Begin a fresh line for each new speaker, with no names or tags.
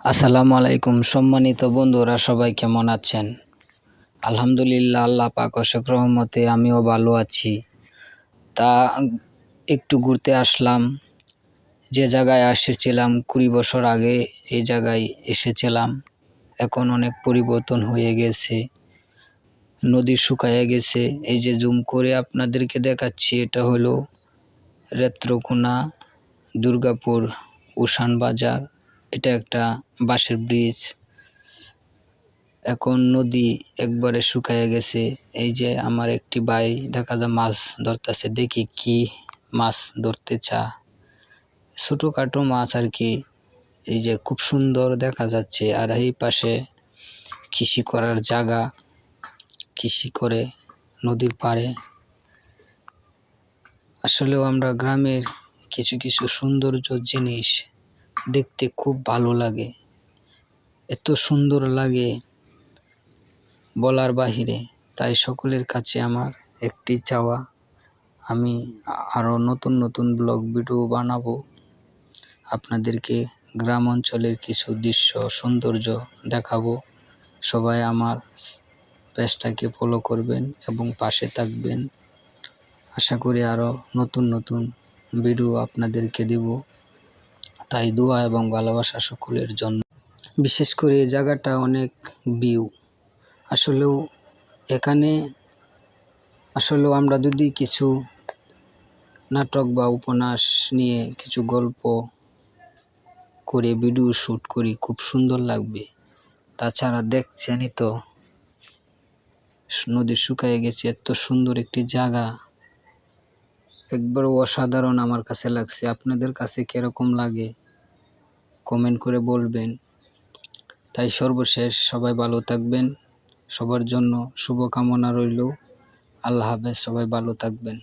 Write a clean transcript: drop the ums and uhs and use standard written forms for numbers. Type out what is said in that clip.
আসসালামু আলাইকুম সম্মানিত বন্ধুরা, সবাই কেমন আছেন? আলহামদুলিল্লাহ, আল্লাহ পাক অশেষ রহমতে আমিও ভালো আছি। তা একটু ঘুরতে আসলাম। যে জায়গায় এসেছিলাম 20 বছর আগে এই জায়গায় এসেছিলাম। এখন অনেক পরিবর্তন হয়ে গেছে, নদী শুকিয়ে গেছে। এই যে জুম করে আপনাদেরকে দেখাচ্ছি, এটা হলো রেত্রকোনা দুর্গাপুর উশান বাজার। এটা একটা বাঁশের ব্রিজ। এখন নদী একবারে শুকিয়ে গেছে। এই যে আমার একটি ভাই দেখা যায় মাছ ধরতেছে, দেখি কি মাছ ধরতে ছোটোখাটো মাছ আর কি। এই যে খুব সুন্দর দেখা যাচ্ছে। আর এই পাশে কৃষি করার জায়গা, কৃষি করে নদীর পাড়ে। আসলেও আমরা গ্রামের কিছু কিছু সৌন্দর্য জিনিস দেখতে খুব ভালো লাগে, এত সুন্দর লাগে বলার বাহিরে। তাই সকলের কাছে আমার একটি চাওয়া, আমি আরও নতুন নতুন ব্লগ ভিডিও বানাবো, আপনাদেরকে গ্রাম অঞ্চলের কিছু দৃশ্য সৌন্দর্য দেখাবো। সবাই আমার পেজটাকে ফলো করবেন এবং পাশে থাকবেন। আশা করি আরও নতুন নতুন ভিডিও আপনাদেরকে দেব। তাই দোয়া এবং ভালোবাসা সকলের জন্য। বিশেষ করে এই জায়গাটা অনেক ভিউ। আসলেও এখানে আমরা যদি কিছু নাটক বা উপন্যাস নিয়ে কিছু গল্প করে ভিডিও শ্যুট করি, খুব সুন্দর লাগবে। তাছাড়া দেখছেনই তো, নদী শুকিয়ে গেছে, এত সুন্দর একটি জায়গা, একবার অসাধারণ আমার কাছে লাগছে। আপনাদের কাছে কীরকম লাগে কমেন্ট করে বলবেন। তাই সর্বশেষ সবাই ভালো থাকবেন, সবার জন্য শুভকামনা রইল। আল্লাহ হাফেজ, সবাই ভালো থাকবেন।